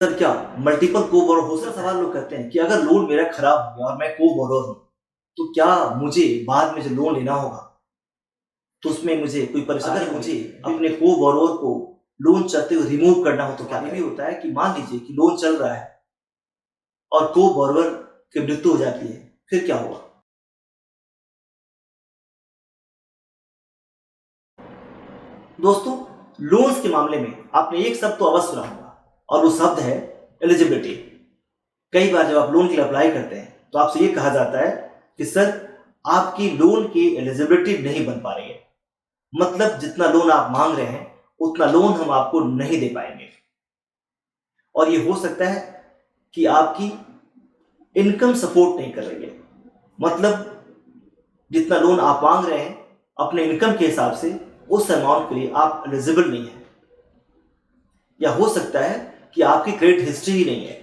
Sir क्या multiple को borrower हो सकता है? सवाल लोग करते हैं कि अगर लोन मेरा खराब हो गया और मैं को बोरोर हूँ तो क्या मुझे बाद में जो लोन लेना होगा तो उसमें मुझे कोई परेशानी? अगर मुझे अपने को बोरोर को लोन चलते हुए रिमूव करना हो तो क्या? ये भी होता है कि मान लीजिए कि लोन चल रहा है और को बोरोर की मृत्यु हो जाती है, फिर क्या होगा? दोस्तों, लोन्स के मामले में आपने एक शब्द तो अवश्य सुना होगा और वो शब्द है एलिजिबिलिटी। कई बार जब आप लोन के लिए अप्लाई करते हैं तो आपसे ये कहा जाता है कि सर आपकी लोन की एलिजिबिलिटी नहीं बन पा रही है, मतलब जितना लोन आप मांग रहे हैं उतना लोन हम आपको नहीं दे पाएंगे। और ये हो सकता है कि आपकी इनकम सपोर्ट नहीं कर रही है, मतलब जितना लोन आप मांग रहे हैं अपने इनकम के हिसाब से उस अमाउंट के लिए आप एलिजिबल नहीं है। या हो सकता है कि आपकी क्रेडिट हिस्ट्री ही नहीं है,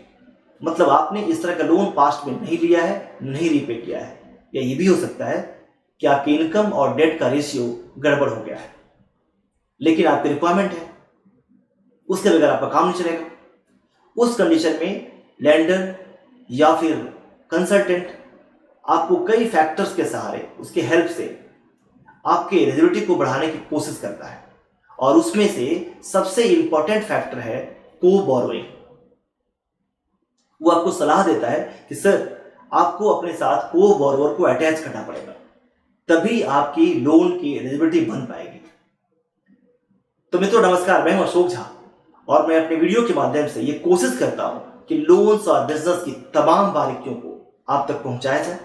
मतलब आपने इस तरह का लोन पास्ट में नहीं लिया है, नहीं रीपे किया है। या ये भी हो सकता है कि आपकी इनकम और डेट का रेशियो गड़बड़ हो गया है, लेकिन आपकी रिक्वायरमेंट है, उसके बगैर आपका काम नहीं चलेगा। उस कंडीशन में लेंडर या फिर कंसल्टेंट आपको कई फैक्टर्स के सहारे, उसके हेल्प से आपके एलिजिबिलिटी को बढ़ाने की कोशिश करता है और उसमें से सबसे इंपॉर्टेंट फैक्टर है को बोरोइंग। वो आपको सलाह देता है कि सर आपको अपने साथ को बोरोवर को अटैच करना पड़ेगा, तभी आपकी लोन की एलिजिबिलिटी बन पाएगी। तो मित्रों नमस्कार, मैं हूं अशोक झा और मैं अपने वीडियो के माध्यम से ये कोशिश करता हूं कि लोन्स और बिजनेस की तमाम बारीकियों को आप तक पहुंचाया जाए,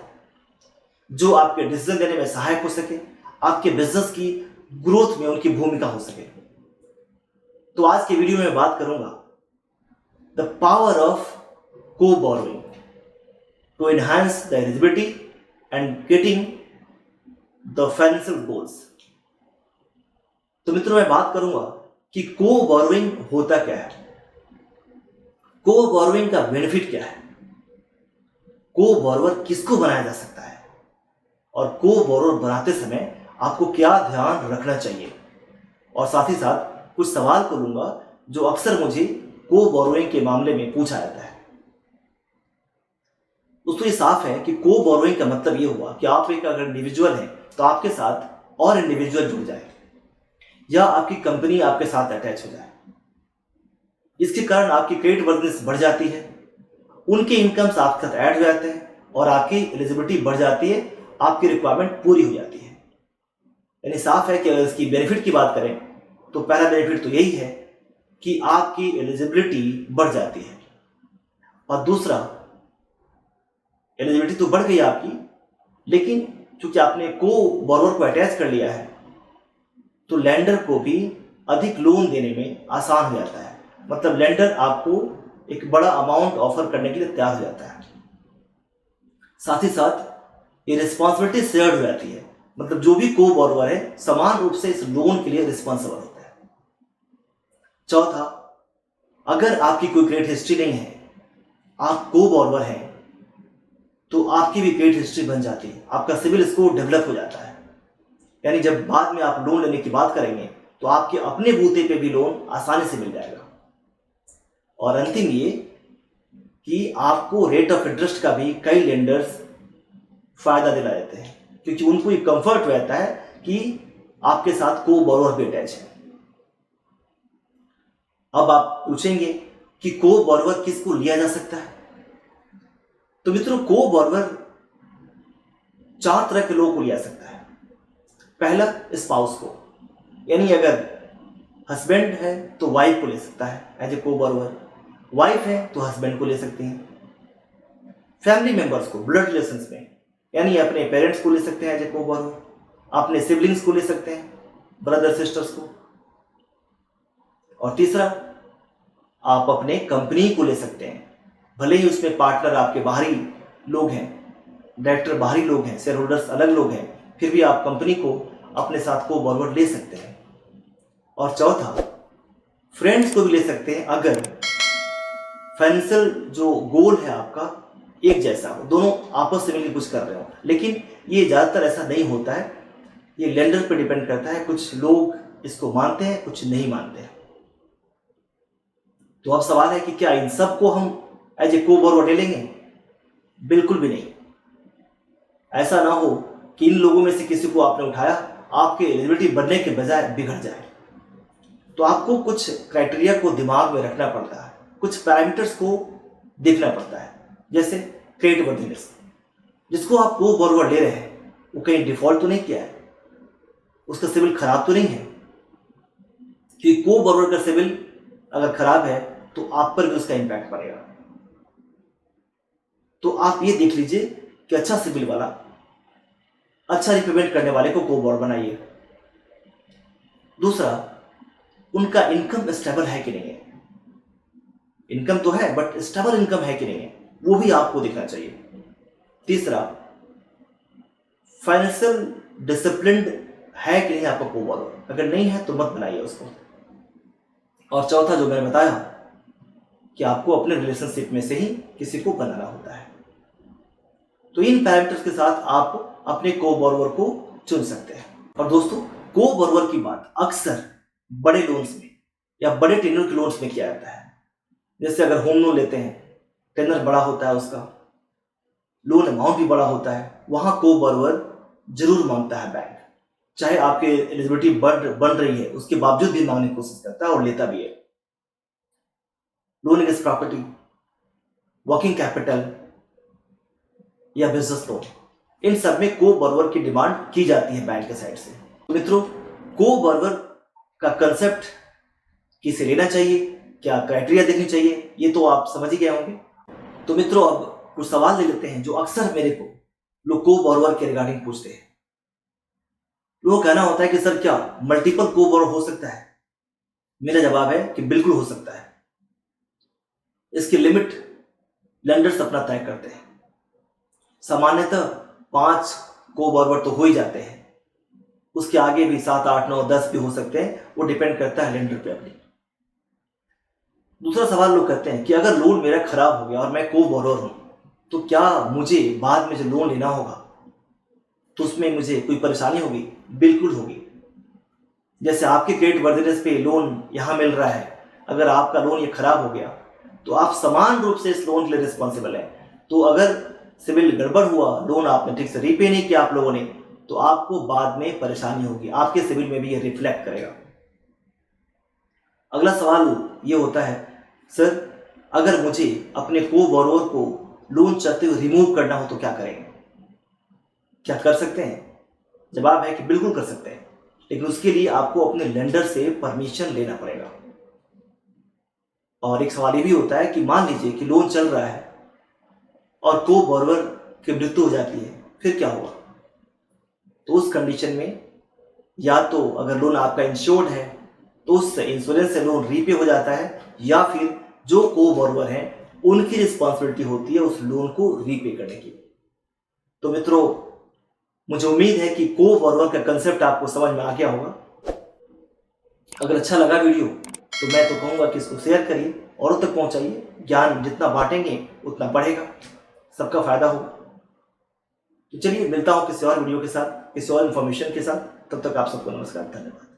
जो आपके डिसीजन लेने में सहायक हो सके, आपके बिजनेस की ग्रोथ में उनकी भूमिका हो सके। तो आज के वीडियो में बात करूंगा द पावर ऑफ को borrowing to enhance the eligibility and getting the financial goals। तो मित्रों मैं बात करूंगा कि को बोरोइंग होता क्या है, को बोरोइंग का बेनिफिट क्या है, को बोरोवर किसको बनाया जा सकता है और को बोरोवर बनाते समय आपको क्या ध्यान रखना चाहिए, और साथ ही साथ कुछ सवाल को लूंगा जो अक्सर मुझे को बोरोइंग के मामले में पूछा जाता है। दोस्तों ये साफ है कि को बोरोइंग का मतलब ये हुआ कि आप एक अगर इंडिविजुअल हैं तो आपके साथ और इंडिविजुअल जुड़ जाए या आपकी कंपनी आपके साथ अटैच हो जाए। इसके कारण आपकी क्रेडिट वर्दीनेस बढ़ जाती है, उनके इनकम्स आपके साथ ऐड हो जाते हैं और आपकी एलिजिबिलिटी बढ़ जाती है, आपकी रिक्वायरमेंट पूरी हो जाती है। यानी साफ है कि अगर इसकी बेनिफिट की बात करें तो पहला बेनिफिट तो यही है कि आपकी एलिजिबिलिटी बढ़ जाती है, और दूसरा एलिजिबिलिटी तो बढ़ गई आपकी, लेकिन चूंकि आपने को बोरोवर को अटैच कर लिया है तो लेंडर को भी अधिक लोन देने में आसान हो जाता है, मतलब लेंडर आपको एक बड़ा अमाउंट ऑफर करने के लिए तैयार हो जाता है। साथ ही साथ ये रिस्पॉन्सिबिलिटी शेयर्ड हो जाती है, मतलब जो भी को बोरोवर है समान रूप से इस लोन के लिए रिस्पॉन्सिबल होता है। चौथा, अगर आपकी कोई क्रेडिट हिस्ट्री नहीं है, आप को बोरोवर हैं, तो आपकी भी क्रेडिट हिस्ट्री बन जाती है, आपका सिविल स्कोर डेवलप हो जाता है। यानी जब बाद में आप लोन लेने की बात करेंगे तो आपके अपने बूते पे भी लोन आसानी से मिल जाएगा। और अंतिम ये कि आपको रेट ऑफ इंटरेस्ट का भी कई लेंडर्स फायदा दिला देते हैं, क्योंकि उनको ये कंफर्ट रहता है कि आपके साथ को बोरोवर भी अटैच है। अब आप पूछेंगे कि को बोरोवर किसको लिया जा सकता है, तो मित्रों को बोरोवर 4 तरह के लोगों को लिया सकता है। पहला, स्पाउस को, यानी अगर हस्बैंड है तो वाइफ को ले सकता है एज ए को बोरोवर, वाइफ है तो हस्बैंड को ले सकते हैं। फैमिली मेंबर्स को ब्लड रिलेशंस में, यानी अपने पेरेंट्स को ले सकते हैं एज ए को बोरोवर, अपने सिबलिंग्स को ले सकते हैं, ब्रदर सिस्टर्स को। और तीसरा, आप अपने कंपनी को ले सकते हैं, भले ही उसमें पार्टनर आपके बाहरी लोग हैं, डायरेक्टर बाहरी लोग हैं, शेयर होल्डर्स अलग लोग हैं, फिर भी आप कंपनी को अपने साथ को बोरोवर ले सकते हैं। और चौथा, फ्रेंड्स को भी ले सकते हैं अगर फाइनेंशियल जो गोल है आपका एक जैसा हो, दोनों आपस से मिलकर कुछ कर रहे हो। लेकिन ये ज़्यादातर ऐसा नहीं होता है, ये लेंडर पे डिपेंड करता है, कुछ लोग इसको मानते हैं कुछ नहीं मानते हैं। तो अब सवाल है कि क्या इन सब को हम एज ए को बोरोवर ले लेंगे? बिल्कुल भी नहीं। ऐसा ना हो कि इन लोगों में से किसी को आपने उठाया, आपके एलिजिबिलिटी बनने के बजाय बिगड़ जाए। तो आपको कुछ क्राइटेरिया को दिमाग में रखना पड़ता है, कुछ पैरामीटर्स को देखना पड़ता है। जैसे क्रेडिट वर्दीनेस, जिसको आप को बोरोवर ले रहे हैं वो कहीं डिफॉल्ट तो नहीं किया है, उसका सिविल खराब तो नहीं है? क्योंकि को बोरोवर का सिविल अगर खराब है तो आप पर भी उसका इंपैक्ट पड़ेगा। तो आप ये देख लीजिए कि अच्छा सिविल वाला, अच्छा रिपेमेंट करने वाले को बोरोवर बनाइए। दूसरा, उनका इनकम स्टेबल है कि नहीं है। इनकम तो है बट स्टेबल इनकम है कि नहीं है, वो भी आपको देखना चाहिए। तीसरा, फाइनेंशियल डिसिप्लिन है कि नहीं आपका बोरोवर, अगर नहीं है तो मत बनाइए उसको। और चौथा, जो मैंने बताया कि आपको अपने रिलेशनशिप में से ही किसी को बनाना होता है। तो इन पैरामीटर्स के साथ आप अपने को बोरोवर को चुन सकते हैं। और दोस्तों, को बोरोवर की बात अक्सर बड़े लोन्स में या बड़े टेन्योर के लोन्स में किया जाता है। जैसे अगर होम लोन लेते हैं, टेन्योर बड़ा होता है, उसका लोन अमाउंट भी बड़ा होता है, वहां को बोरोवर जरूर मांगता है बैंक। चाहे आपके एलिजिबिलिटी बन रही है उसके बावजूद भी मांगने की कोशिश करता है और लेता भी है। Loan against property, working capital या बिजनेस लोन, इन सब में को बोरोवर की डिमांड की जाती है बैंक के साइड से। तो मित्रों, को बोरोवर का कंसेप्ट किसे लेना चाहिए, क्या क्राइटेरिया देखनी चाहिए, ये तो आप समझ ही गए होंगे। तो मित्रों, अब कुछ सवाल ले लेते हैं जो अक्सर मेरे को लोग को बोरोवर के रिगार्डिंग पूछते हैं। लोगों का कहना होता है कि सर क्या मल्टीपल को बोरोवर हो सकता है? मेरा जवाब है कि बिल्कुल हो सकता है। इसकी लिमिट लेंडर्स अपना तय करते हैं। सामान्यतः 5 को बोरोवर तो हो ही जाते हैं, उसके आगे भी 7, 8, 9, 10 भी हो सकते हैं, वो डिपेंड करता है लेंडर पे अपनी। दूसरा सवाल लोग कहते हैं कि अगर लोन मेरा खराब हो गया और मैं को बोरोवर हूं, तो क्या मुझे बाद में जो लोन लेना होगा तो उसमें मुझे कोई परेशानी होगी? बिल्कुल होगी। जैसे आपके क्रेडिट वर्दीनेस पे लोन यहां मिल रहा है, अगर आपका लोन ये खराब हो गया तो आप समान रूप से इस लोन के लिए रिस्पॉन्सिबल है। तो अगर सिविल गड़बड़ हुआ, लोन आपने ठीक से रीपे नहीं किया आप लोगों ने, तो आपको बाद में परेशानी होगी, आपके सिविल में भी ये रिफ्लेक्ट करेगा। अगला सवाल ये होता है, सर अगर मुझे अपने को बोरोवर को लोन चाहते हुए रिमूव करना हो तो क्या करेंगे? क्या कर सकते हैं? जवाब है कि बिल्कुल कर सकते हैं, लेकिन उसके लिए आपको अपने लेंडर से परमिशन लेना पड़ेगा। और एक सवाल ये भी होता है कि मान लीजिए कि लोन चल रहा है और को बोरोवर की मृत्यु हो जाती है, फिर क्या होगा? तो उस कंडीशन में या तो अगर लोन आपका इंश्योर्ड है तो उस इंश्योरेंस से लोन रीपे हो जाता है, या फिर जो को बोरोवर हैं उनकी रिस्पॉन्सिबिलिटी होती है उस लोन को रीपे करने की। तो मित्रों, मुझे उम्मीद है कि को बोरोवर का कंसेप्ट आपको समझ में आ गया होगा। अगर अच्छा लगा वीडियो तो मैं तो कहूँगा कि इसको शेयर करिए, औरों तक पहुँचाइए। ज्ञान जितना बांटेंगे उतना बढ़ेगा, सबका फायदा होगा। तो चलिए, मिलता हूँ किसी और वीडियो के साथ, किसी और इन्फॉर्मेशन के साथ। तब तक आप सबको नमस्कार, धन्यवाद।